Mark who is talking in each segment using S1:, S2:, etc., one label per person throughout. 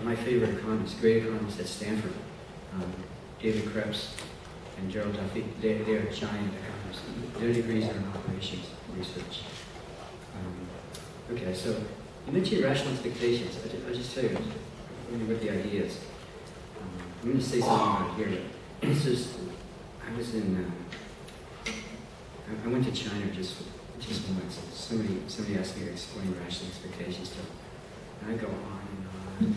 S1: my favorite economists, great economists at Stanford, David Krebs and Gerald Duffy. They are giant economists. Their degrees are in operations research. Okay, so you mentioned rational expectations. I'll just tell you what the idea is. I'm going to say something about here. This is, I went to China just once. Somebody asked me to explain rational expectations to them. And I go on and on.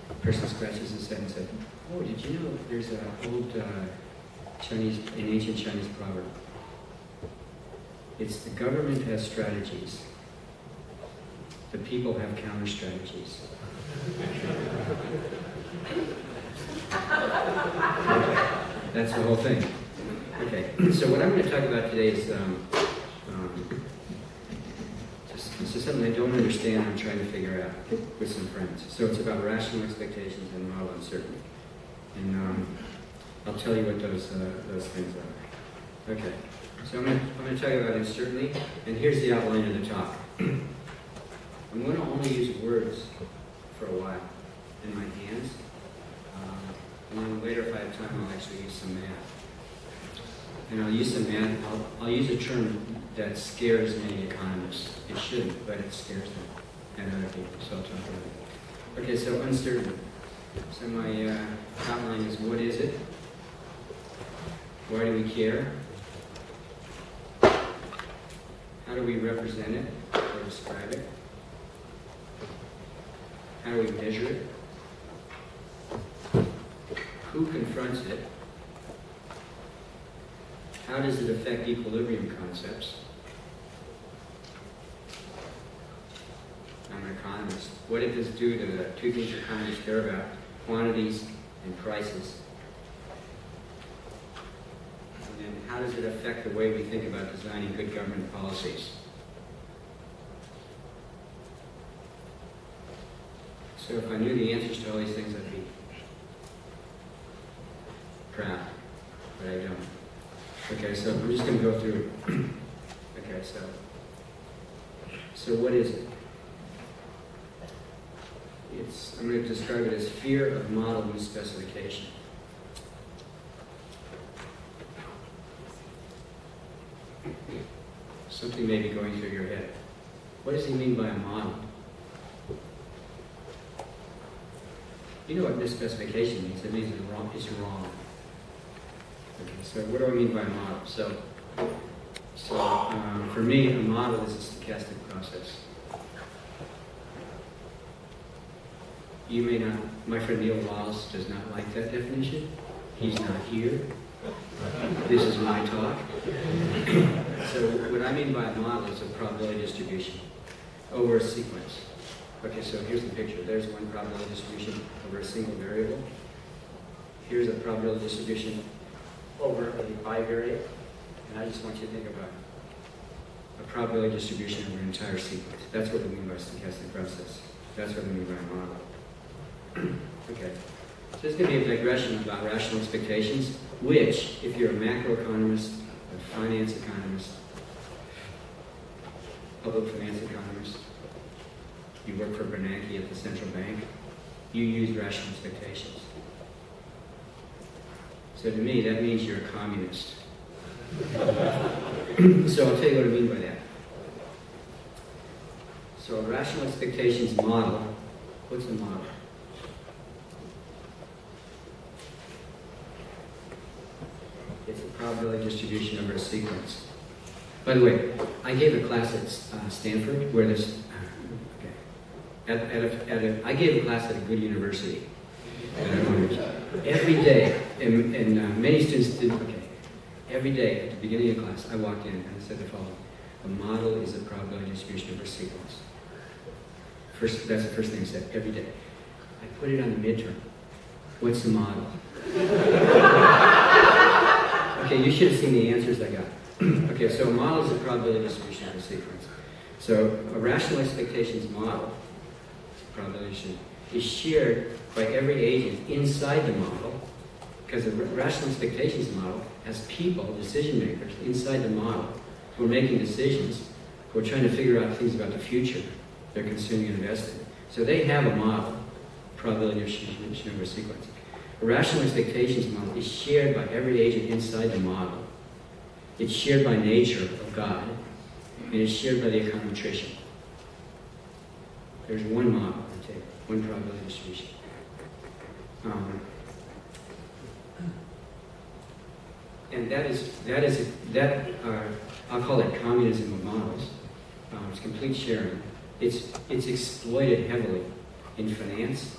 S1: The person scratches his head and said, "Oh, did you know there's an old ancient Chinese proverb? It's the government has strategies. The people have counter strategies." That's the whole thing. Okay, so what I'm going to talk about today is just something I don't understand. I'm trying to figure out with some friends. So it's about rational expectations and model uncertainty, and I'll tell you what those things are. Okay, so I'm going to talk about uncertainty, and here's the outline of the talk. I'm going to only use words for a while in my hands, and then later, if I have time, I'll actually use some math. And I'll use some math. I'll use a term that scares many economists. It shouldn't, but it scares them and other people, so I'll talk about it. Okay, so uncertainty. So my outline is, what is it? Why do we care? How do we represent it or describe it? How do we measure it? Who confronts it? How does it affect equilibrium concepts? I'm an economist. What did this do to the two things economists care about? Quantities and prices. And then how does it affect the way we think about designing good government policies? So if I knew the answers to all these things, I'd be proud, but I don't. Okay, so I'm just going to go through it. Okay, so what is it? I'm going to describe it as fear of model misspecification. Something may be going through your head. What does he mean by a model? You know what misspecification means. It means it's wrong. It's wrong. Okay, so what do I mean by a model? So for me, a model is a stochastic process. You may not, my friend Neil Wallace does not like that definition. He's not here. This is my talk. So what I mean by a model is a probability distribution over a sequence. Okay, so here's the picture. There's one probability distribution over a single variable. Here's a probability distribution over a bivariate. And I just want you to think about a probability distribution over an entire sequence. That's what we mean by stochastic process. That's what we mean by a model. Okay, so there's going to be a digression about rational expectations, which, if you're a macroeconomist, a finance economist, public finance economist, you work for Bernanke at the central bank, you use rational expectations. So to me, that means you're a communist. So I'll tell you what I mean by that. So a rational expectations model, what's a model? It's a probability distribution over a sequence. By the way, I gave a class at Stanford where this, I gave a class at a good university. Every day, and many students didn't, every day at the beginning of class, I walked in and I said the following: a model is a probability distribution over a sequence. That's the first thing I said, every day. I put it on the midterm. What's the model? Okay, you should have seen the answers I got. Okay, so a model is a probability distribution over a sequence. So a rational expectations model, probability, is shared by every agent inside the model, because the rational expectations model has people, decision makers, inside the model who are making decisions, who are trying to figure out things about the future. they're consuming and investing. So they have a model, probability distribution over sequence. A rational expectations model is shared by every agent inside the model. It's shared by nature of God, and it's shared by the econometrician. There's one model, one probability distribution. And I'll call it communism of models. It's complete sharing. It's exploited heavily in finance,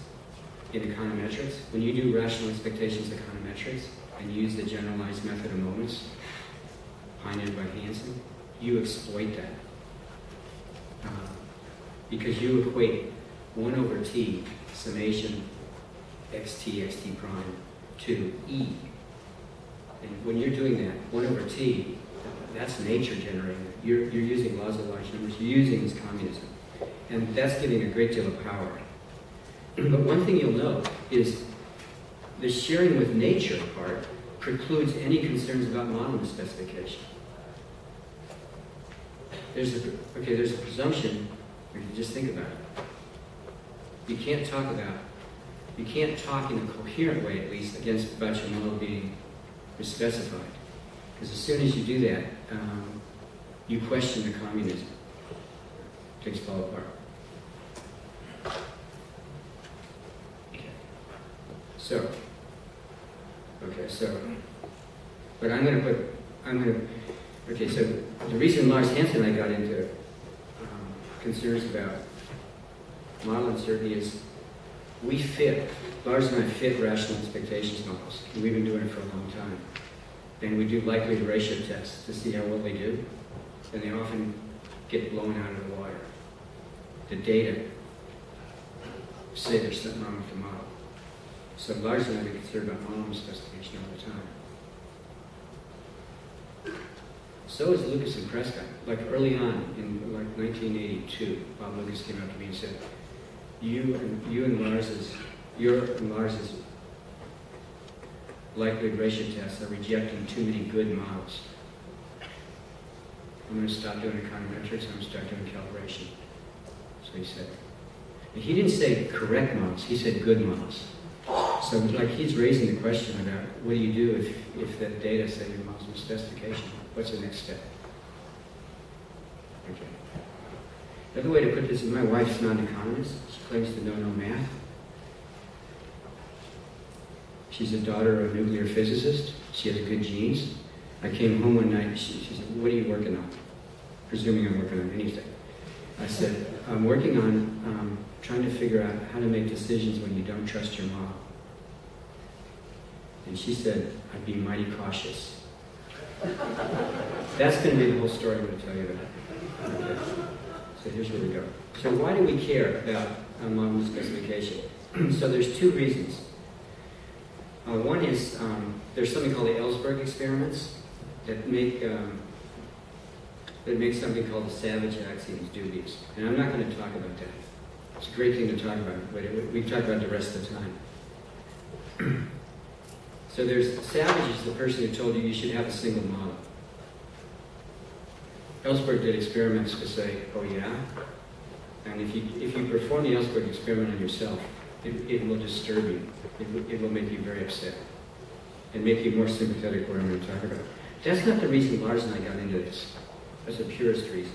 S1: in econometrics. When you do rational expectations econometrics and use the generalized method of moments, pioneered by Hansen, you exploit that. Because you equate 1 over t summation xt prime to e. And when you're doing that, 1 over t, that's nature generating it. You're using laws of large numbers. You're using this communism. And that's giving a great deal of power. But one thing you'll note is the sharing with nature part precludes any concerns about model specification. There's a presumption, if you just think about it. You can't talk in a coherent way, at least, about your model being specified. Because as soon as you do that, you question the communism. Things fall apart. So, so the reason Lars Hansen and I got into concerns about model uncertainty is Lars and I fit rational expectations models, and we've been doing it for a long time. And we do likelihood ratio tests to see how well they do, and they often get blown out of the water. The data say there's something wrong with the model. So Lars and I have been concerned about model specification all the time. So is Lucas and Prescott. Like early on, in like 1982, Bob Lucas came up to me and said, your and Lars's likelihood ratio tests are rejecting too many good models. I'm going to stop doing econometrics, I'm going to start doing calibration. So he said. And he didn't say correct models, he said good models. So like he's raising the question about what do you do if that data say your model's in specification? What's the next step? Okay. Another way to put this is my wife's not an economist. She claims to know no math. She's a daughter of a nuclear physicist. She has good genes. I came home one night and she said, what are you working on? Presuming I'm working on anything. I said, I'm working on trying to figure out how to make decisions when you don't trust your model. And she said, I'd be mighty cautious. That's going to be the whole story I'm going to tell you about. Okay. So here's where we go. So why do we care about model specification? So there's two reasons. One is there's something called the Ellsberg experiments that make something called the savage axioms dubious. And I'm not going to talk about that. It's a great thing to talk about, but we can talk about it the rest of the time. So there's Savage is the person who told you should have a single model. Ellsberg did experiments to say, oh yeah? And if you perform the Ellsberg experiment on yourself, it will disturb you. It will make you very upset and make you more sympathetic what I'm going to talk about. That's not the reason Lars and I got into this. That's the purest reason.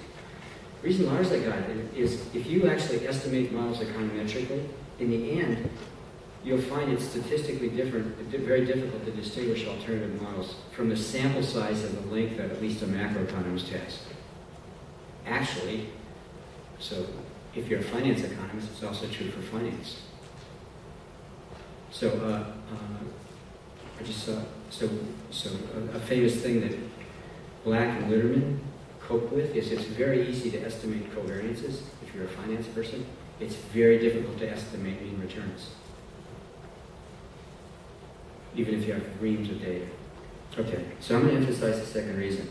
S1: The reason Lars and I got it is if you actually estimate models econometrically, in the end, you'll find it's statistically very difficult to distinguish alternative models from the sample size of the length that at least a macroeconomist has. Actually, so if you're a finance economist, it's also true for finance. So I just saw a famous thing that Black and Litterman cope with is it's very easy to estimate covariances if you're a finance person. It's very difficult to estimate mean returns, even if you have reams of data. Okay, so I'm going to emphasize the second reason.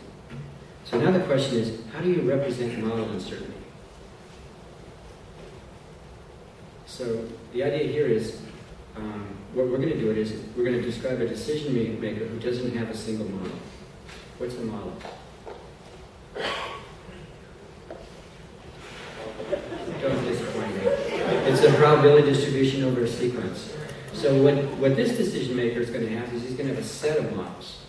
S1: So now the question is, how do you represent model uncertainty? So the idea here is, what we're going to do is we're going to describe a decision maker who doesn't have a single model. What's the model? Don't It's a probability distribution over a sequence. So what this decision maker is going to have is he's going to have a set of models.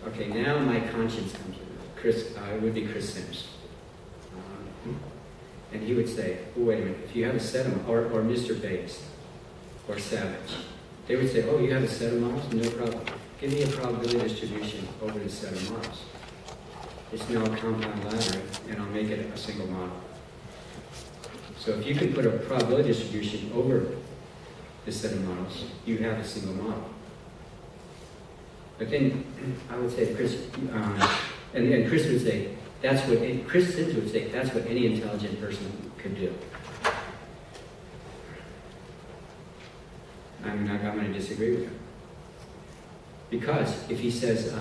S1: Okay, now my conscience comes in. It would be Chris Sims. And he would say, oh, wait a minute, if you have a set of, or Mr. Bates, or Savage, they would say, oh, you have a set of models? No problem. Give me a probability distribution over the set of models. It's now a compound ladder, and I'll make it a single model. So if you can put a probability distribution over the set of models, you have a single model. But then I would say, Chris, and Chris would say, Chris Sims would say, that's what any intelligent person could do. I'm going to disagree with him. Because if he says,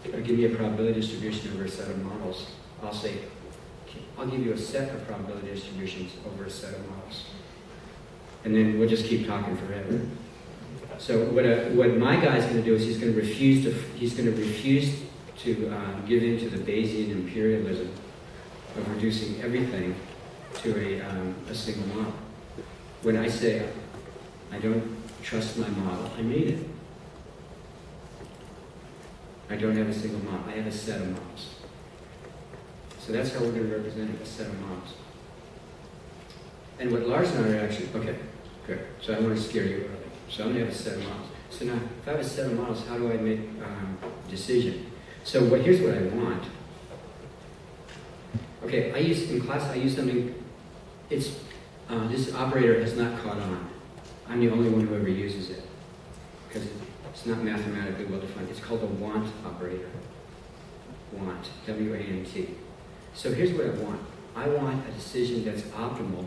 S1: give me a probability distribution over a set of models, I'll say, I'll give you a set of probability distributions over a set of models. And then we'll just keep talking forever. So what my guy's going to do is he's going to refuse to give in to the Bayesian imperialism of reducing everything to a single model. When I say I don't trust my model, I mean it. I don't have a single model. I have a set of models. So that's how we're going to represent it, a set of models. And what Lars and I are actually, okay, good. So I want to scare you early. So I'm going to have a set of models. So now, if I have a set of models, how do I make a decision? So here's what I want. Okay, in class I use something, this operator has not caught on. I'm the only one who ever uses it, because it's not mathematically well defined. It's called a want operator. Want, W-A-N-T. So here's what I want. I want a decision that's optimal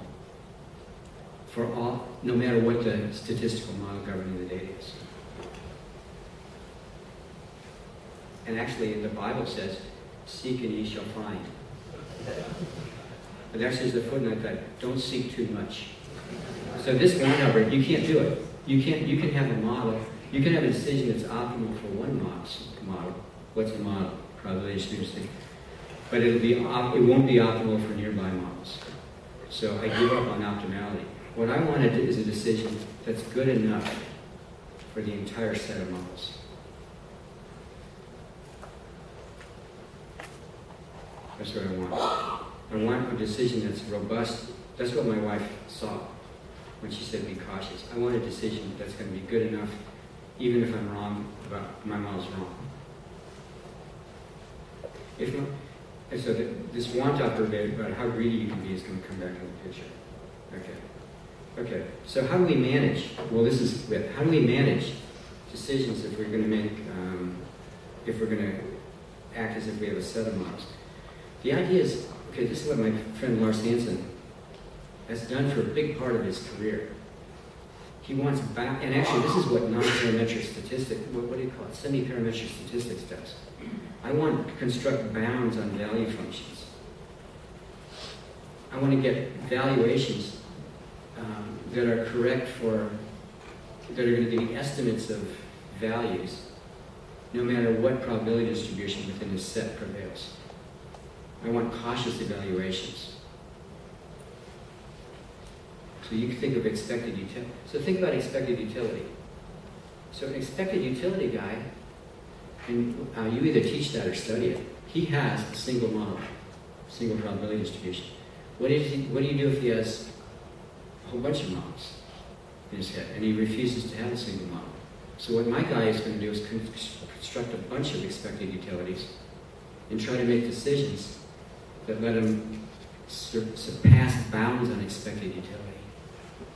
S1: for all, no matter what the statistical model governing the data is. And actually, the Bible says, seek and ye shall find. But there says the footnote that don't seek too much. So this want operator, you can't do it. You can have a model, you can have a decision that's optimal for one model. What's a model? Probability distribution. But it won't be optimal for nearby models. So I give up on optimality. What I wanted is a decision that's good enough for the entire set of models. That's what I want. I want a decision that's robust. That's what my wife saw when she said be cautious. I want a decision that's going to be good enough, even if I'm wrong about my model's wrong. So this want operator about how greedy you can be is going to come back in the picture. Okay. So how do we manage? Well, this is it. How do we manage decisions if we're going to make, if we're going to act as if we have a set of models? The idea is, okay, this is what my friend Lars Hansen has done for a big part of his career. He wants back, and actually this is what non-parametric statistics, what do you call it? Semi-parametric statistics does. I want to construct bounds on value functions. I want to get valuations that are correct that are going to give me estimates of values, no matter what probability distribution within the set prevails. I want cautious evaluations. So you can think of expected utility. So think about expected utility. So an expected utility guy, and you either teach that or study it, he has a single model, single probability distribution. What do you do if he has a whole bunch of models in his head and he refuses to have a single model? So what my guy is going to do is construct a bunch of expected utilities and try to make decisions that let him surpass bounds on expected utility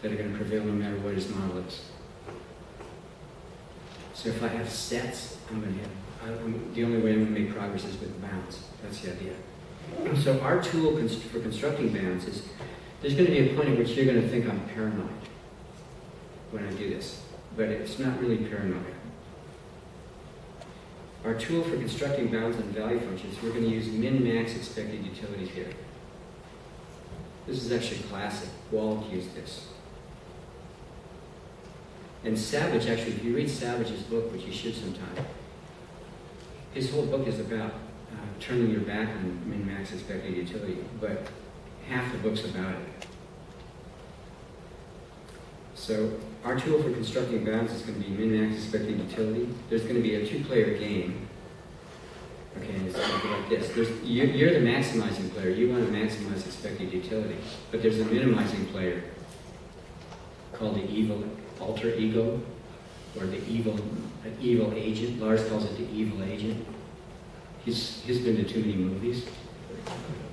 S1: that are going to prevail no matter what his model is. So if I have sets, the only way I'm going to make progress is with bounds. That's the idea. So our tool for constructing bounds is, there's going to be a point at which you're going to think I'm paranoid when I do this, but it's not really paranoia. Our tool for constructing bounds on value functions, we're going to use min-max expected utilities here. This is actually classic. Wald used this. And Savage, actually, if you read Savage's book, which you should sometime, his whole book is about turning your back on min-max expected utility. But half the book's about it. So our tool for constructing bounds is going to be min-max expected utility. There's going to be a two-player game. Okay, and it's going to be like this. You're the maximizing player. You want to maximize expected utility. But there's a minimizing player called the evil alter ego, or the evil agent. Lars calls it the evil agent. He's been to too many movies.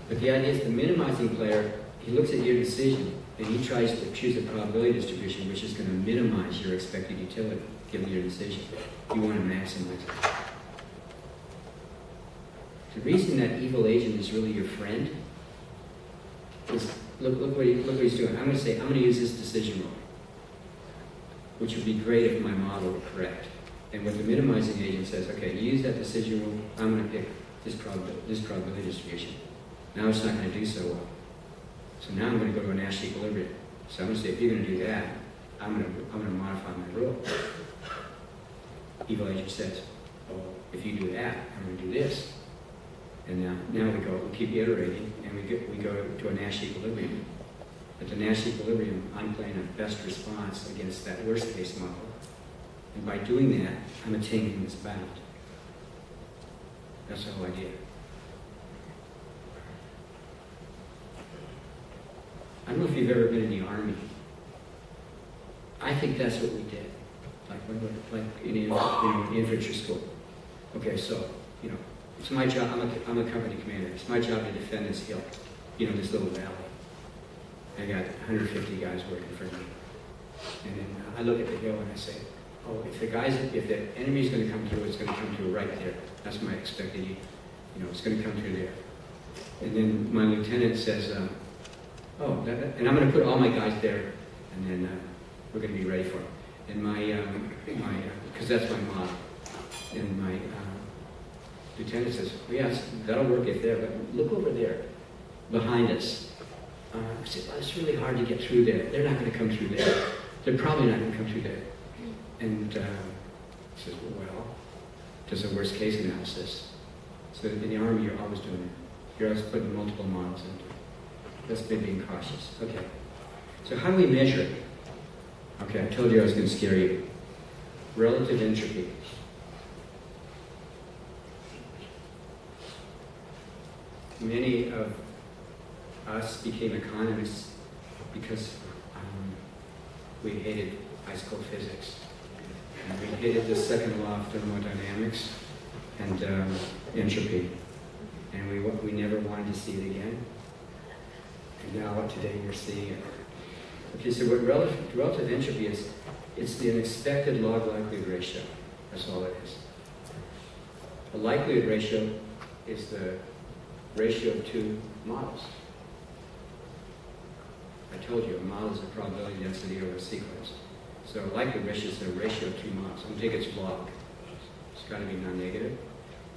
S1: But the idea is the minimizing player, he looks at your decision and he tries to choose a probability distribution which is going to minimize your expected utility given your decision. You want to maximize it. The reason that evil agent is really your friend is, look what he's doing. I'm going to use this decision rule, which would be great if my model were correct. And what the minimizing agent says, okay, you use that decision rule, I'm going to pick this probability distribution. Now it's not going to do so well. So now I'm going to go to a Nash equilibrium. So I'm going to say, if you're going to do that, I'm going to modify my rule. Evil agent says, oh, if you do that, I'm going to do this. And now we keep iterating, and we go to a Nash equilibrium. At the Nash equilibrium, I'm playing a best response against that worst case model. And by doing that, I'm attaining this bound. That's the whole idea. I don't know if you've ever been in the Army. I think that's what we did, like in infantry school. Okay, so, it's my job, I'm a company commander. It's my job to defend this hill, this little valley. I got 150 guys working for me. And then I look at the hill and I say, oh, if the enemy's going to come through, it's going to come through right there. That's my expected, it's going to come through there. And then my lieutenant says, and I'm going to put all my guys there, and then we're going to be ready for it. And because that's my model. And my lieutenant says, well, yes, that'll work if there, but look over there, behind us. I said, well, it's really hard to get through there. They're not going to come through there. They're probably not going to come through there. And he says, well, does a worst case analysis. So in the Army, you're always doing it. You're always putting multiple models into it. That's being cautious. Okay. So how do we measure it? Okay, I told you I was going to scare you. Relative entropy. Many of us became economists because we hated high school physics. And we hated the second law of thermodynamics and entropy. And we never wanted to see it again. And now today you're seeing it. Okay, so what relative entropy is, it's the unexpected log likelihood ratio. That's all it is. A likelihood ratio is the ratio of two models. I told you, a model is a probability density over a sequence. So a likelihood ratio is the ratio of two models. I'm going to take its log. It's got to be non-negative.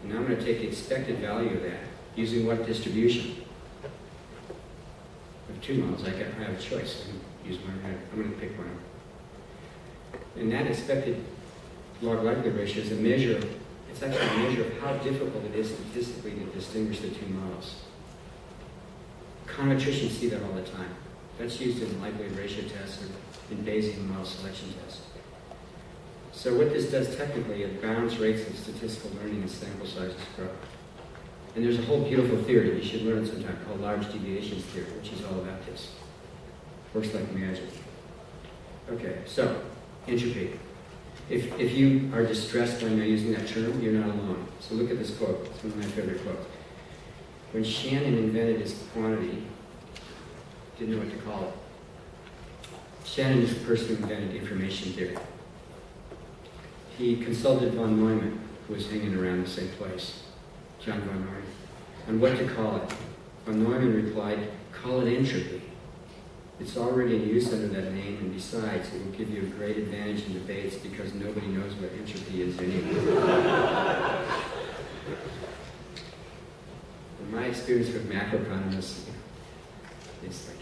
S1: And now I'm going to take the expected value of that using what distribution? With two models, I have a choice. I can use I'm going to pick one. And that expected log likelihood ratio is a measure. It's actually a measure of how difficult it is statistically to distinguish the two models. Econometricians see that all the time. That's used in likelihood ratio tests or in Bayesian model selection tests. So what this does technically, it bounds rates of statistical learning as sample sizes grow. And there's a whole beautiful theory you should learn sometime called large deviations theory, which is all about this. Works like magic. Okay, so entropy. If you are distressed by not using that term, you're not alone. So look at this quote. It's one of my favorite quotes. When Shannon invented his quantity, didn't know what to call it. Shannon is the person who invented information theory. He consulted von Neumann, who was hanging around the same place, John von Neumann, on what to call it. Von Neumann replied, call it entropy. It's already in use under that name, and besides, it will give you a great advantage in debates because nobody knows what entropy is anymore. In my experience with macroeconomists, it's like,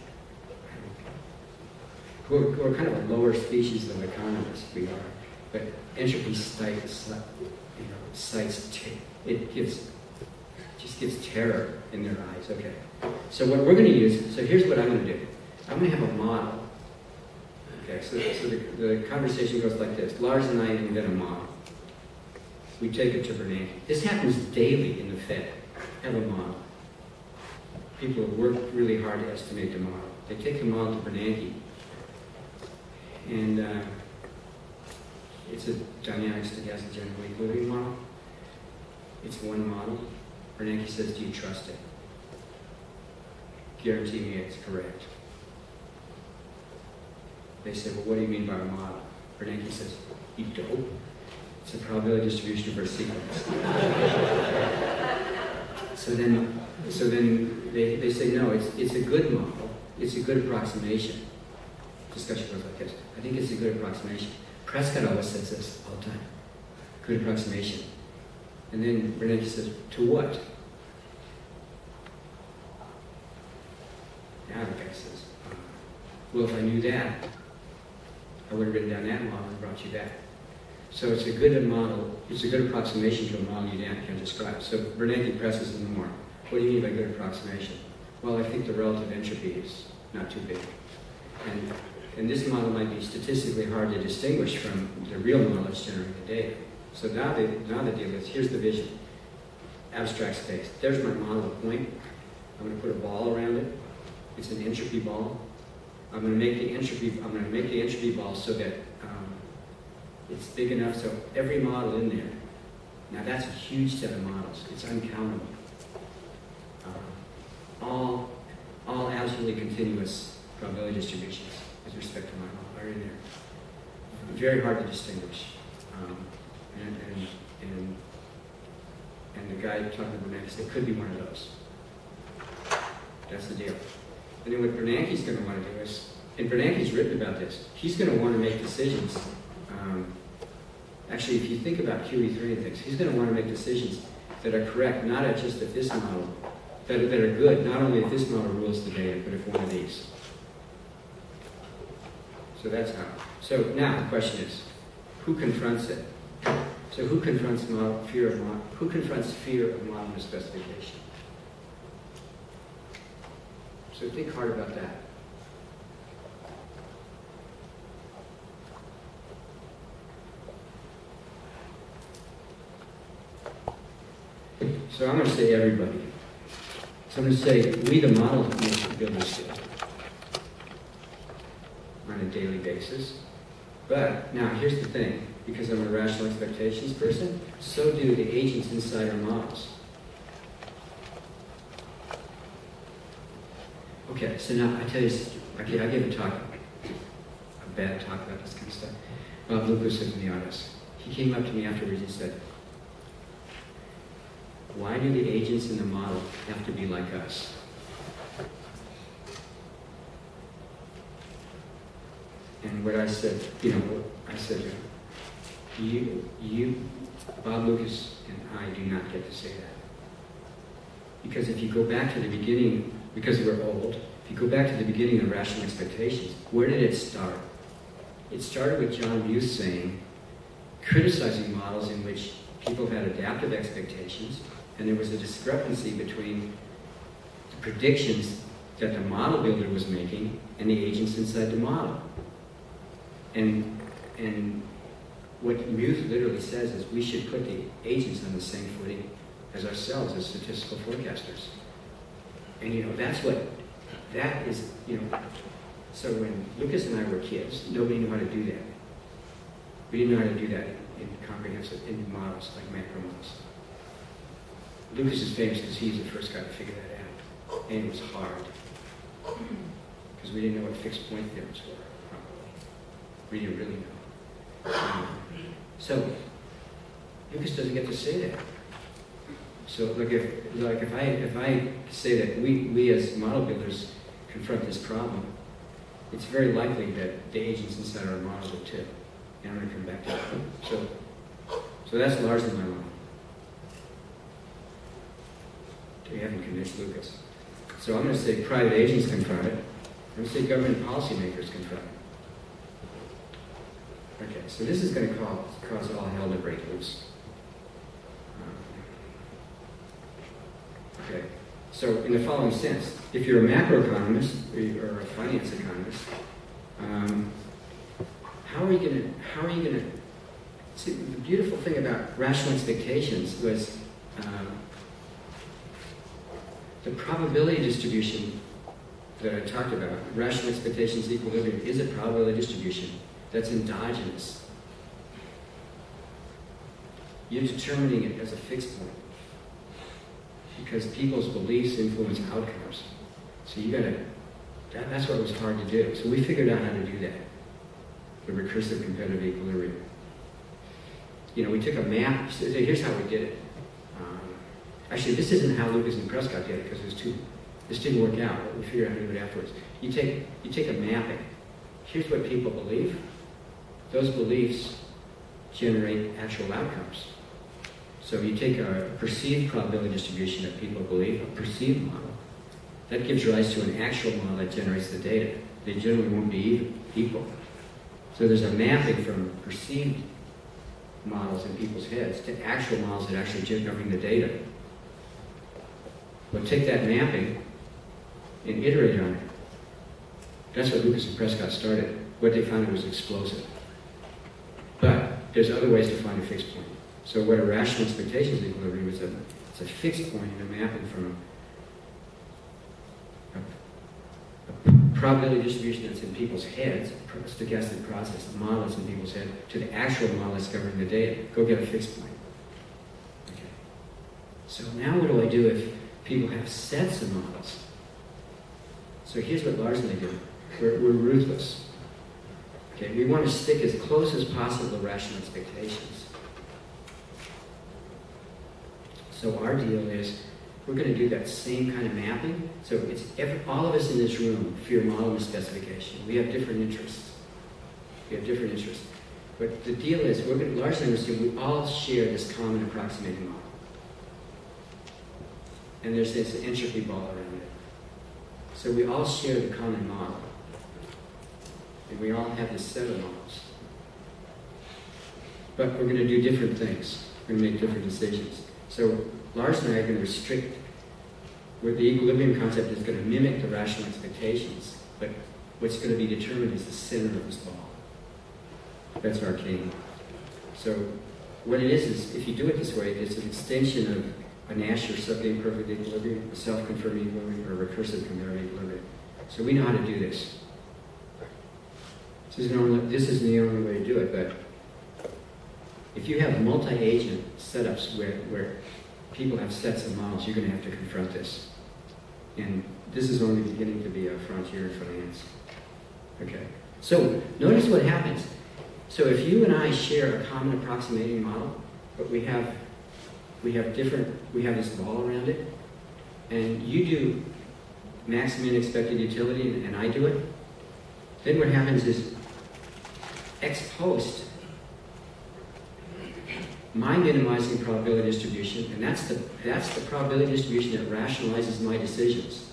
S1: we're kind of a lower species of economists, we are. But entropy cites, it gives just gives terror in their eyes. Okay. So what we're going to use, so here's what I'm going to do. I'm going to have a model. Okay, so the conversation goes like this. Lars and I invent a model. We take it to Bernanke. This happens daily in the Fed. Have a model. People work really hard to estimate the model. They take the model to Bernanke. And it's a dynamic stochastic general equilibrium model. It's one model. Bernanke says, do you trust it? Guarantee me it's correct. They say, well, what do you mean by a model? Bernanke says, you dope. It's a probability distribution for a sequence. so then they say, no, it's a good model. It's a good approximation. Discussion goes like this. I think it's a good approximation. Prescott always says this all the time. Good approximation. And then Bernanke says, to what? Now the guy says, well, if I knew that, I would have written down that model and brought you that. So it's a good model, it's a good approximation to a model you can't describe. So Bernanke presses him more. What do you mean by good approximation? Well, I think the relative entropy is not too big. And this model might be statistically hard to distinguish from the real model that's generating the data. So now the deal is, here's the vision. Abstract space. There's my model of point. I'm going to put a ball around it. It's an entropy ball. I'm going to make the entropy ball so that it's big enough so every model in there. Now that's a huge set of models. It's uncountable. All absolutely continuous probability distributions with respect to my model are in there. Very hard to distinguish. And the guy talking to Bernanke said, it could be one of those. That's the deal. And then what Bernanke's going to want to do is, and Bernanke's written about this, he's going to want to make decisions. Actually, if you think about QE3 and things, he's going to want to make decisions that are correct, not just if this model, that are good, not only if this model rules the data, but if one of these. So that's how. So now the question is, who confronts it? So who confronts fear of model misspecification? So think hard about that. So I'm going to say everybody. So I'm going to say we, the model builders, do on a daily basis. But now here's the thing. Because I'm a rational expectations person, so do the agents inside our models. Okay, so now I tell you, I gave a talk, a bad talk about this kind of stuff. Bob Lucas in the audience. He came up to me afterwards and said, why do the agents in the model have to be like us? And what I said, you, Bob Lucas and I do not get to say that. Because if you go back to the beginning, because we're old, if you go back to the beginning of rational expectations, where did it start? It started with John Buse saying, criticizing models in which people had adaptive expectations, and there was a discrepancy between the predictions that the model builder was making and the agents inside the model. And what Buse literally says is we should put the agents on the same footing as ourselves as statistical forecasters. And that is, so when Lucas and I were kids, nobody knew how to do that. We didn't know how to do that in models, like macro models. Lucas is famous because he's the first guy to figure that out. And it was hard. Because we didn't know what fixed point theorems were, probably. We didn't really know. So, Lucas doesn't get to say that. So, if I say that we as model builders confront this problem, it's very likely that the agents inside our model do too. And I'm going to come back to that. So that's largely my model. We haven't convinced Lucas. So I'm going to say private agents confront it. I'm going to say government policymakers confront it. Okay, so this is going to cause all hell to break loose. Okay. So in the following sense, if you're a macroeconomist or a finance economist, how are you going to see, the beautiful thing about rational expectations was the probability distribution that I talked about. Rational expectations equilibrium is a probability distribution that's endogenous. You're determining it as a fixed point because people's beliefs influence outcomes. So you gotta, that's what was hard to do. So we figured out how to do that. The recursive competitive equilibrium. You know, we took a map, so here's how we did it. Actually, this isn't how Lucas and Prescott did it because this didn't work out, but we figured out how to do it afterwards. You take a mapping. Here's what people believe. Those beliefs generate actual outcomes. So you take a perceived probability distribution that people believe, a perceived model, that gives rise to an actual model that generates the data. They generally won't be equal. So there's a mapping from perceived models in people's heads to actual models that actually generate the data. Well, take that mapping and iterate on it. That's what Lucas and Prescott started. What they found was explosive. But there's other ways to find a fixed point. So what a rational expectations equilibrium is, it's a fixed point in a mapping from a probability distribution that's in people's heads, a stochastic process, a model that's in people's heads, to the actual model that's governing the data. Go get a fixed point. Okay. So now what do I do if people have sets of models? So here's what largely do. We're ruthless. Okay, we want to stick as close as possible to rational expectations. So our deal is we're going to do that same kind of mapping. So it's all of us in this room fear model misspecification. We have different interests. But the deal is we're going to largely assume we all share this common approximating model. And there's this entropy ball around it. So we all share the common model. And we all have this set of models. But we're going to do different things. We're going to make different decisions. So Lars and I are going to restrict, where the equilibrium concept is going to mimic the rational expectations, but what's going to be determined is the center of this ball. That's arcane. So what it is if you do it this way, it's an extension of a Nash or subgame perfect equilibrium, a self-confirming equilibrium, or a recursive comparative equilibrium. So we know how to do this. This is the only way to do it, but if you have multi-agent setups where people have sets of models, you're going to have to confront this. And this is only beginning to be a frontier in finance. Okay. So notice what happens. So if you and I share a common approximating model, but we have this ball around it, and you do maximum expected utility and I do it, then what happens is ex post, my minimizing probability distribution, and that's the probability distribution that rationalizes my decisions.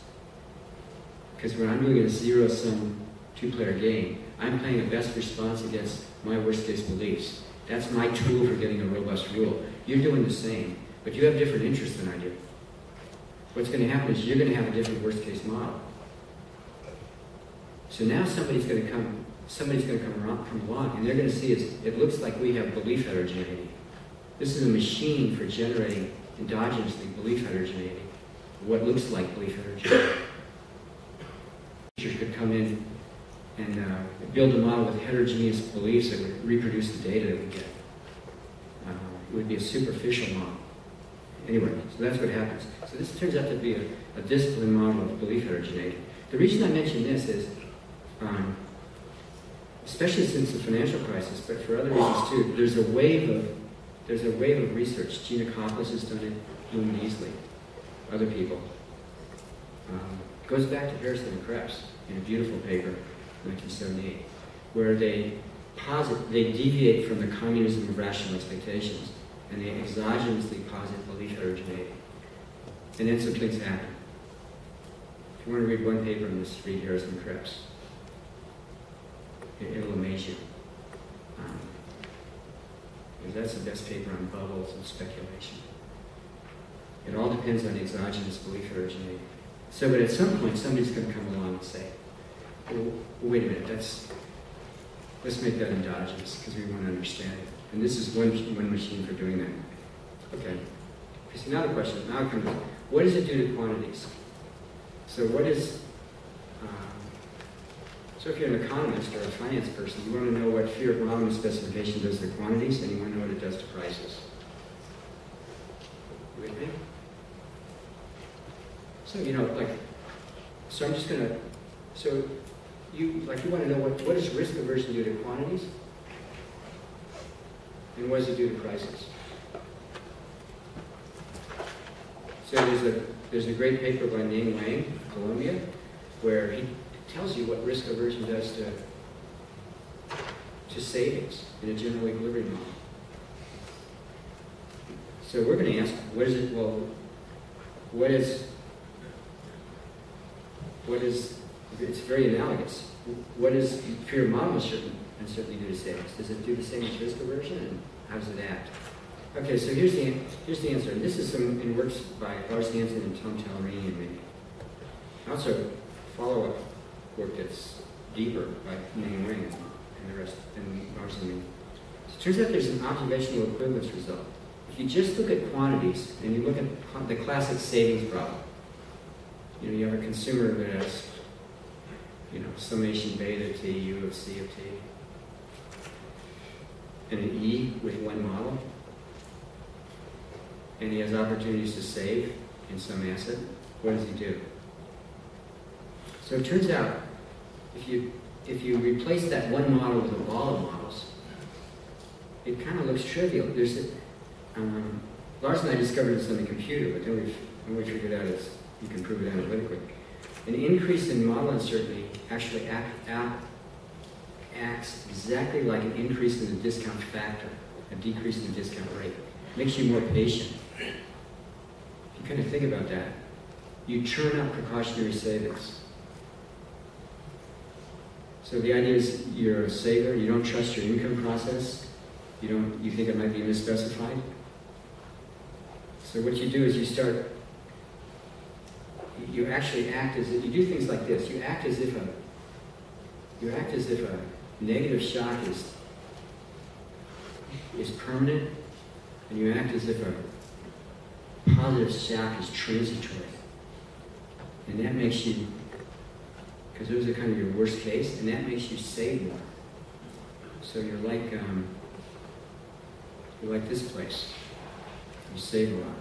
S1: Because when I'm doing a zero-sum two-player game, I'm playing a best response against my worst-case beliefs. That's my tool for getting a robust rule. You're doing the same, but you have different interests than I do. What's going to happen is you're going to have a different worst-case model. So now somebody's going to come along, and they're going to see it looks like we have belief heterogeneity. This is a machine for generating endogenously belief heterogeneity, what looks like belief heterogeneity. Teachers could come in and build a model with heterogeneous beliefs that would reproduce the data that we get. It would be a superficial model. Anyway, so that's what happens. So this turns out to be a discipline model of belief heterogeneity. The reason I mention this is, especially since the financial crisis, but for other reasons too, there's a wave of research. Gina Koplis has done it, Bloom Beasley, other people. Goes back to Harrison and Krebs in a beautiful paper, 1978, where they deviate from the communism of rational expectations, and they exogenously posit belief heterogeneity. And then some things happen. If you want to read one paper on this, read Harrison and Krebs. It'll amaze you. Because that's the best paper on bubbles and speculation. It all depends on the exogenous belief originating. So, but at some point, somebody's going to come along and say, well, wait a minute, let's make that endogenous, because we want to understand it. And this is one machine for doing that. Okay. So now the question, now it comes, what does it do to quantities? So what is, so if you're an economist or a finance person, you want to know what fear of modeling specification does to quantities, and you want to know what it does to prices. You with me? So, you know, like, so I'm just going to, so you want to know what does risk aversion do to quantities? And what does it do to prices? So there's a great paper by Ning Wang of Columbia where he tells you what risk aversion does to savings in a general equilibrium model. So we're going to ask, what is it, well, what is, it's very analogous. What does fear of model uncertainty do to savings? Does it do the same as risk aversion, and how does it act? Okay, so here's the answer. And this is in works by Lars Hansen and Tom Tallerini and me. Also, follow-up work that's deeper by Ning Wang and the rest, and Lars and me. So it turns out there's an observational equivalence result. If you just look at quantities and you look at the classic savings problem, you know, you have a consumer that has, you know, summation beta t u of c of t, and an E with one model, and he has opportunities to save in some asset. What does he do? So it turns out, if you replace that one model with a ball of models, it kind of looks trivial. There's Lars and I discovered this on the computer, but then we figured out you can prove it analytically. An increase in model uncertainty actually acts exactly like an increase in the discount factor, a decrease in the discount rate. It makes you more patient. If you kind of think about that, you churn up precautionary savings. So the idea is you're a saver, you don't trust your income process, you think it might be misspecified. So what you do is you actually act as if, you do things like this. You act as if a negative shock is permanent, and you act as if a positive shock is transitory. And that makes you, because those are kind of your worst case, and that makes you save more. So you're like this place. You save a lot.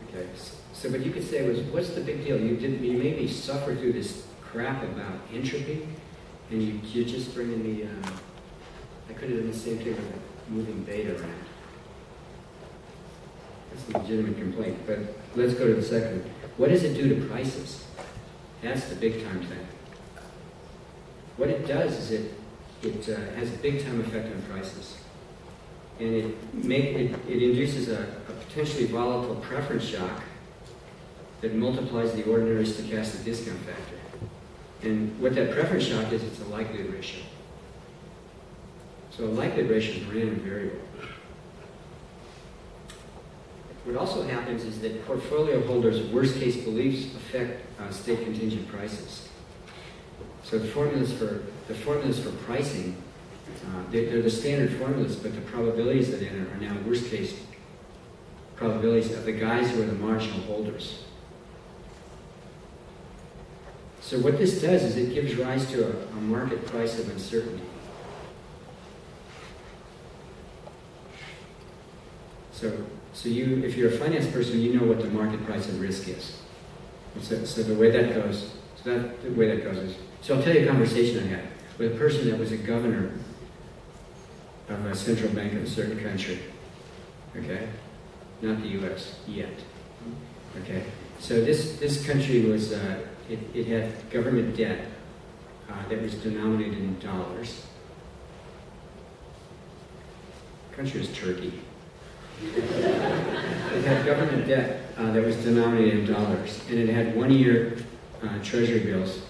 S1: Okay. So, but you could say, what's the big deal? You maybe suffer through this crap about entropy, and you're just bringing the. I could have done the same thing with moving beta around. That's a legitimate complaint. But let's go to the second. What does it do to prices? That's the big time thing. What it does is it has a big time effect on prices. And it induces a potentially volatile preference shock that multiplies the ordinary stochastic discount factor. And what that preference shock is, it's a likelihood ratio. So a likelihood ratio is a random variable. What also happens is that portfolio holders' worst case beliefs affect state contingent prices. So the formulas for pricing, they're the standard formulas, but the probabilities that enter are now worst case probabilities of the guys who are the marginal holders. So what this does is it gives rise to a market price of uncertainty. So if you're a finance person, you know what the market price of risk is. So the way that goes, is, so I'll tell you a conversation I had with a person that was a governor of a central bank of a certain country. Okay? Not the US yet. Okay? So this country was, it had government debt that was denominated in dollars. The country was Turkey. It had government debt that was denominated in dollars, and it had 1-year treasury bills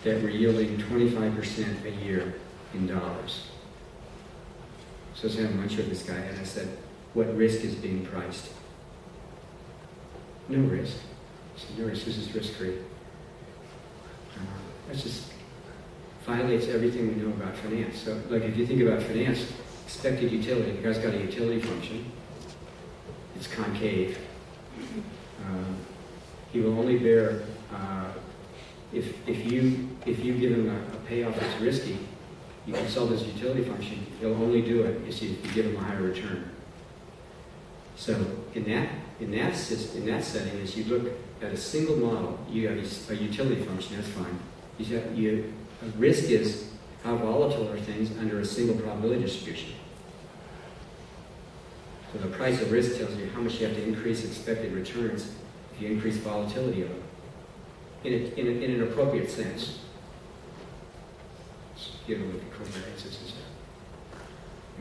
S1: that were yielding 25% a year in dollars. So I was having lunch with this guy, and I said, what risk is being priced? No risk. No risk. This is risk-free. That just violates everything we know about finance. So, like, if you think about finance, expected utility. The guy's got a utility function. It's concave. He will only bear if you give him a payoff that's risky. You consult his utility function. He'll only do it if you give him a higher return. So in that setting, as you look at a single model, you have a utility function. That's fine. A risk is how volatile are things under a single probability distribution. So the price of risk tells you how much you have to increase expected returns if you increase volatility of them in an appropriate sense. Given what the covariances is.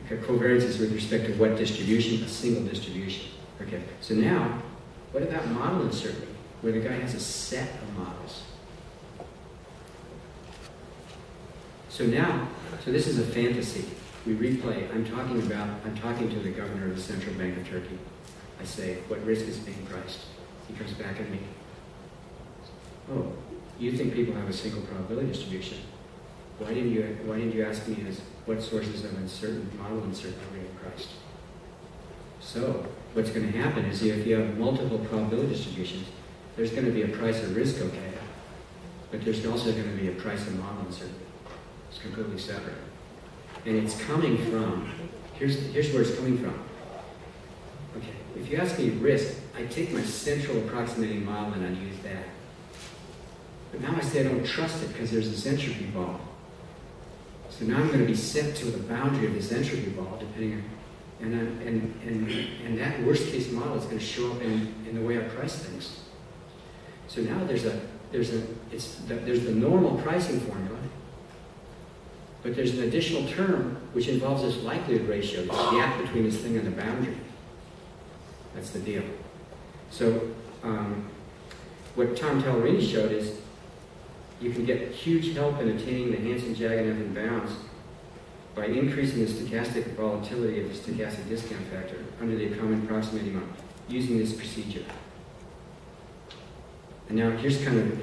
S1: Okay, covariances with respect to what distribution? A single distribution. Okay, so now, what about model uncertainty, where the guy has a set of models? So this is a fantasy. We replay. I'm talking to the governor of the Central Bank of Turkey. I say, what risk is being priced? He comes back at me. Oh, you think people have a single probability distribution? Why didn't you ask me what sources of model uncertainty are being priced? So what's going to happen is if you have multiple probability distributions, there's going to be a price of risk, okay, but there's also going to be a price of model uncertainty. It's completely separate. And it's coming from, here's where it's coming from. Okay, if you ask me risk, I take my central approximating model and I use that. But now I say I don't trust it because there's this entropy ball. So now I'm going to be set to the boundary of this entropy ball, depending on, and that worst case model is going to show up in the way I price things. So now there's the normal pricing formula, but there's an additional term which involves this likelihood ratio, this gap between this thing and the boundary. That's the deal. So what Tom Tellerini showed is you can get huge help in attaining the Hansen-Jagannath bounds by increasing the stochastic volatility of the stochastic discount factor under the common approximating model using this procedure. And now here's kind of a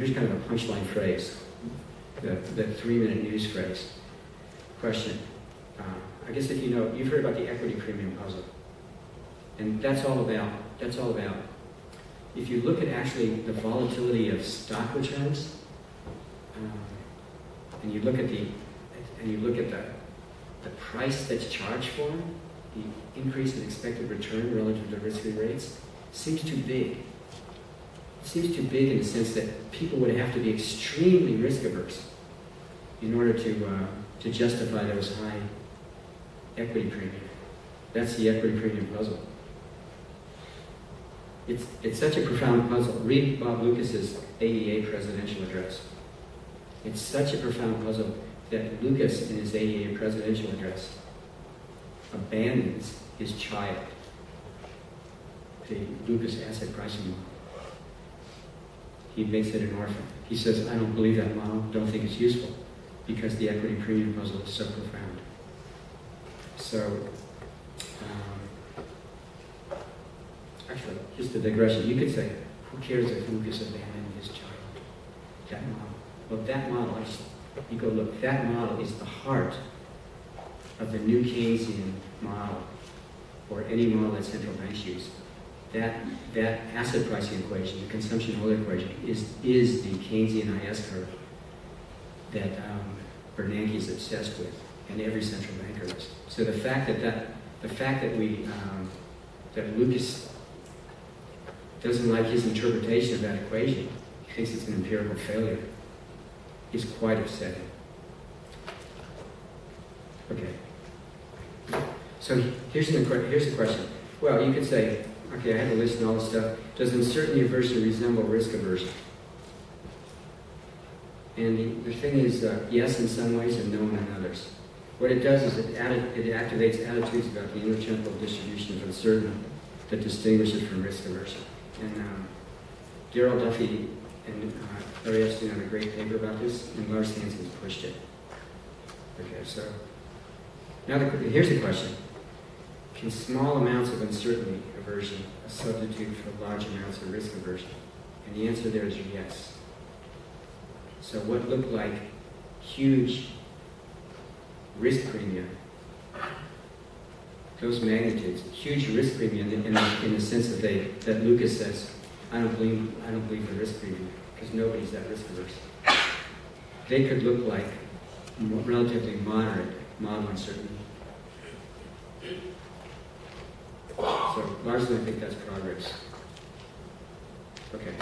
S1: punchline phrase, the 3-minute news phrase. Question. I guess if you've heard about the equity premium puzzle, and that's all about. If you look at actually the volatility of stock returns. And you look at the price that's charged for them, the increase in expected return relative to risk-free rates, seems too big. It seems too big in the sense that people would have to be extremely risk-averse in order to justify those high equity premium. That's the equity premium puzzle. It's such a profound puzzle. Read Bob Lucas's AEA presidential address. It's such a profound puzzle that Lucas, in his AEA presidential address, abandons his child, the Lucas asset pricing model. He makes it an orphan. He says, I don't believe that model, don't think it's useful, because the equity premium puzzle is so profound. So, actually, just a digression. You could say, who cares if Lucas abandoned his child? That model. Well, that model, you go look, that model is the heart of the new Keynesian model, or any model that central banks use. That asset pricing equation, the consumption holder equation, is the Keynesian IS curve that Bernanke is obsessed with, and every central banker is. So the fact that Lucas doesn't like his interpretation of that equation, he thinks it's an empirical failure, is quite upsetting. Okay. So here's the question. Well, you could say, okay, I had to list all this stuff. Does uncertainty aversion resemble risk aversion? And the thing is, yes in some ways and no in others. What it does is it activates attitudes about the intertemporal distribution of uncertainty that distinguish it from risk aversion. And Darrell Duffy and Larry Epstein had a great paper about this, and Lars Hansen pushed it. Okay, so now here's the question. can small amounts of uncertainty aversion a substitute for large amounts of risk aversion? And the answer there is yes. So what looked like huge risk premium, those magnitudes, huge risk premium in the sense that Lucas says, I don't believe the risk premium because nobody's that risk averse. They could look like relatively moderate model uncertainty. So largely, I think that's progress. Okay.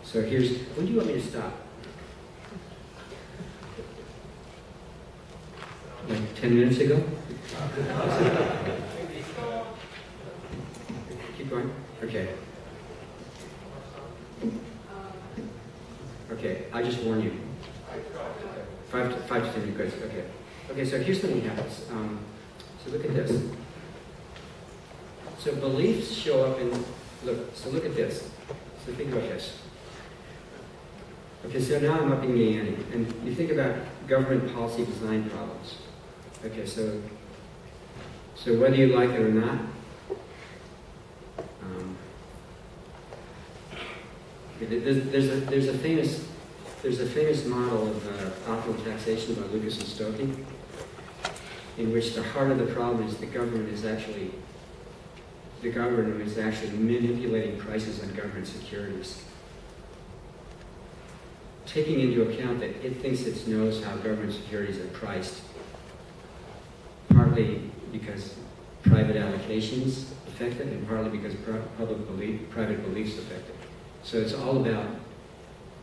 S1: So here's. When do you want me to stop? Like 10 minutes ago? Keep going? Okay. Okay, I just warn you. 5 to 10 minutes, okay. Okay, so here's something that happens. So look at this. So beliefs show up in, look at this. So think about this. Okay, so now I'm upping the ante. And you think about government policy design problems. Okay, so whether you like it or not, there's a famous model of optimal taxation by Lucas and Stokey, in which the heart of the problem is the government is actually manipulating prices on government securities, taking into account that it thinks it knows how government securities are priced, partly because private allocations affect it, and partly because private beliefs affect it. So it's all about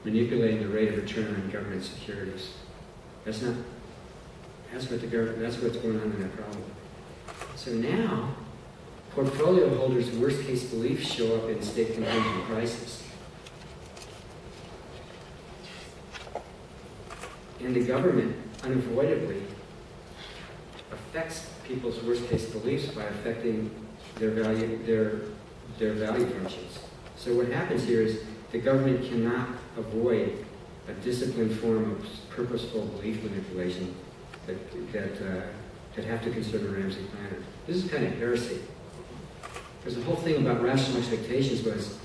S1: manipulating the rate of return on government securities. That's what's going on in that problem. So now, portfolio holders' worst case beliefs show up in state contingent prices. And the government unavoidably affects people's worst case beliefs by affecting their value functions. So what happens here is the government cannot avoid a disciplined form of purposeful belief manipulation that have to consider Ramsey Planner. This is kind of heresy. Because the whole thing about rational expectations was,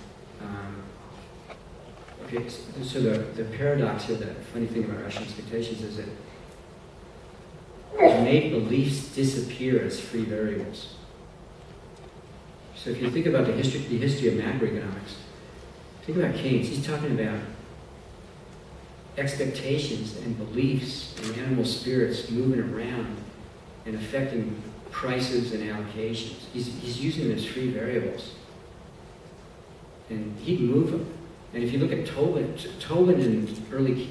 S1: okay, so the paradox here, the funny thing about rational expectations is that it made beliefs disappear as free variables. So if you think about the history of macroeconomics, think about Keynes. He's talking about expectations and beliefs and animal spirits moving around and affecting prices and allocations. He's using them as free variables. And he'd move them. And if you look at Tobin and early,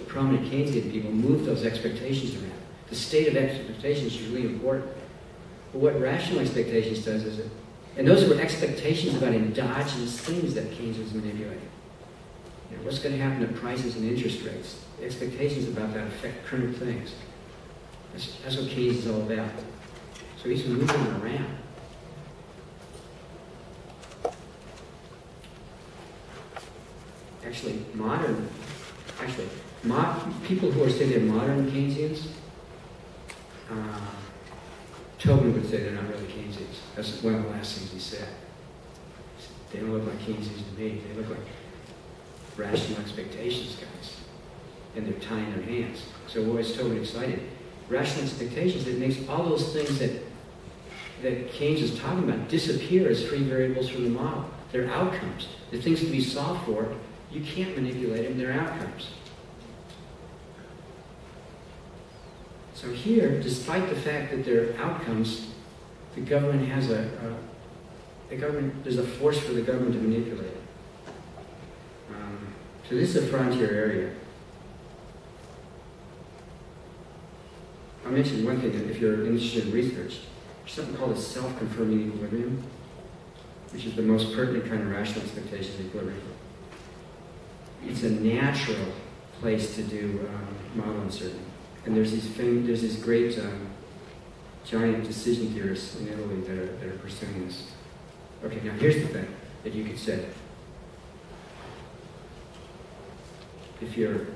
S1: prominent Keynesian people moved those expectations around. The state of expectations is really important. But what rational expectations does is and those were expectations about endogenous things that Keynes was manipulating. What's going to happen to prices and interest rates? Expectations about that affect current things. That's what Keynes is all about. So he's moving them around. People who are saying they're modern Keynesians, Tobin would say they're not really Keynesians. That's one of the last things he said. They don't look like Keynesians to me. They look like rational expectations guys. And they're tying their hands. So why is Tobin excited? Rational expectations, it makes all those things that Keynes is talking about disappear as free variables from the model. They're outcomes. The things to be solved for, you can't manipulate them, they're outcomes. So here, despite the fact that they're outcomes, the government has there's a force for the government to manipulate it. So this is a frontier area. I'll mention one thing, if you're interested in research, there's something called a self-confirming equilibrium, which is the most pertinent kind of rational expectation equilibrium. It's a natural place to do model uncertainty. And there's these great giant decision theorists in Italy that are pursuing this. Okay, now here's the thing that you could say. If you're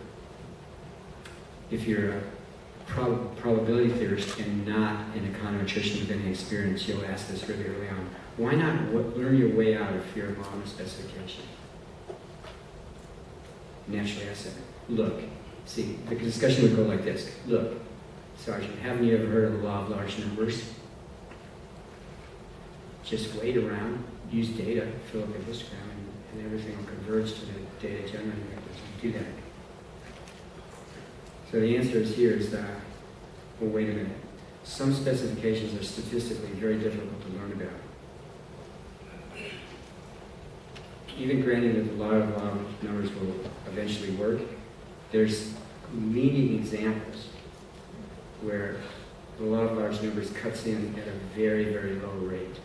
S1: probability theorist and not an econometrician with any experience, you'll ask this really early on. Why not learn your way out of fear of model specification? Naturally ask that. Look, see, the discussion would go like this. Look, Sergeant, haven't you ever heard of the law of large numbers? Just wait around, use data, fill up a histogram, and everything will converge to the data generating mechanism. Do that. So the answer is here is that, well, wait a minute. Some specifications are statistically very difficult to learn about. Even granting that the law of large numbers will eventually work, there's leading examples where the law of large numbers cuts in at a very, very low rate.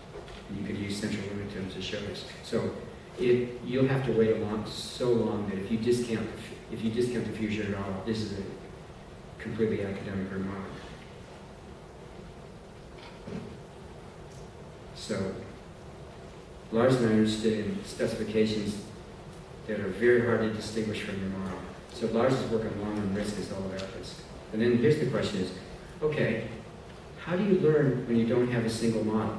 S1: And you could use central limit terms to show this. So you'll have to wait so long that if you discount the fusion at all, this is a completely academic remark. So largely I'm interested in specifications that are very hard to distinguish from your model. So Lars' work on long-run risk is all about this. And then here's the question is, okay, how do you learn when you don't have a single model?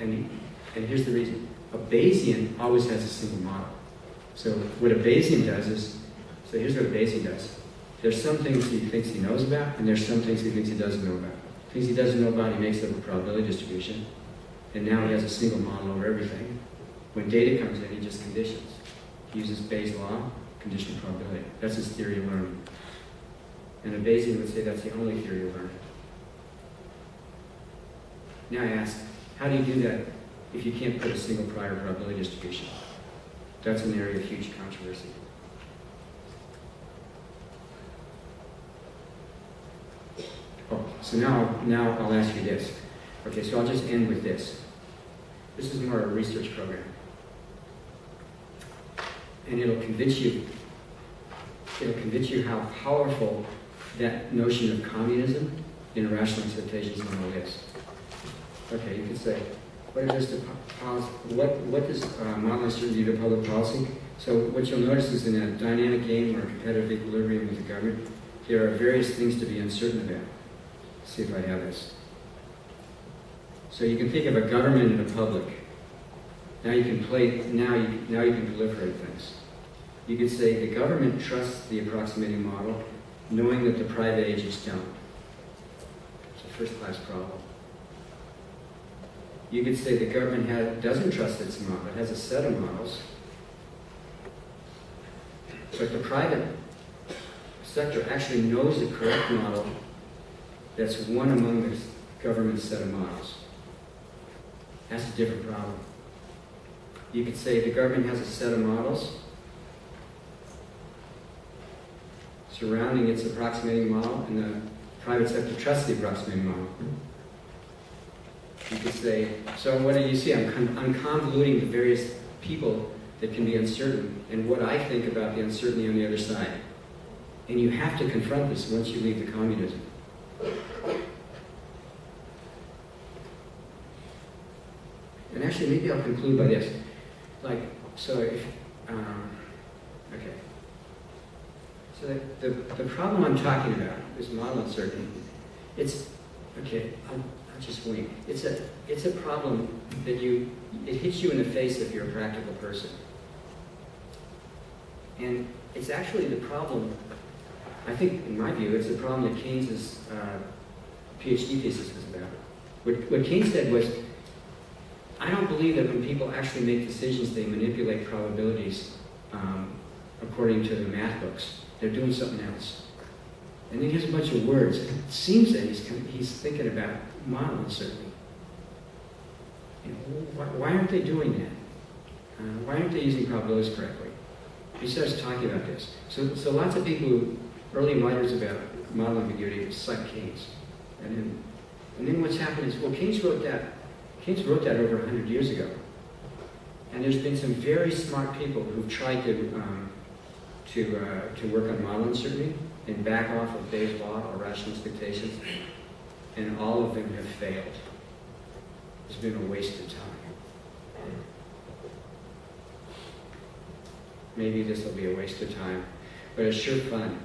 S1: And here's the reason. A Bayesian always has a single model. So what a Bayesian does is, so here's what a Bayesian does. There's some things he thinks he knows about, and there's some things he thinks he doesn't know about. Things he doesn't know about, he makes up a probability distribution, and now he has a single model over everything. When data comes in, he just conditions. He uses Bayes' law, conditional probability. That's his theory of learning. And a Bayesian would say that's the only theory of learning. Now I ask, how do you do that if you can't put a single prior probability distribution? That's an area of huge controversy. Oh, so now I'll ask you this. Okay, so I'll just end with this. This is more a research program. And it'll convince you how powerful that notion of communism in a rational expectations model is. Okay, you could say, what does model uncertainty do to public policy? So what you'll notice is in a dynamic game or a competitive equilibrium with the government, there are various things to be uncertain about. Let's see if I have this. So you can think of a government and a public. Now you can proliferate things. You could say the government trusts the approximating model, knowing that the private agents don't. It's a first-class problem. You could say the government doesn't trust its model. It has a set of models. But the private sector actually knows the correct model that's one among the government's set of models. That's a different problem. You could say the government has a set of models surrounding its approximating model, and the private sector trusts the approximating model. You could say, so what do you see? I'm convoluting the various people that can be uncertain and what I think about the uncertainty on the other side. And you have to confront this once you leave the communism. And actually, maybe I'll conclude by this. Okay. So the problem I'm talking about, this model uncertainty, I'll just wing. It's a problem that it hits you in the face if you're a practical person. And it's actually the problem, I think, in my view, it's the problem that Keynes's PhD thesis was about. What Keynes said was, I don't believe that when people actually make decisions, they manipulate probabilities according to the math books. They're doing something else. And then he has a bunch of words. It seems that he's thinking about model uncertainty. Why aren't they doing that? Why aren't they using probabilities correctly? He starts talking about this. So lots of people, early writers about model ambiguity, cite Keynes. And then what's happened is, well, Keynes wrote that over 100 years ago. And there's been some very smart people who've tried to work on model uncertainty and back off of Bayes' law or rational expectations, and all of them have failed. It's been a waste of time. maybe this will be a waste of time, but it's sure fun.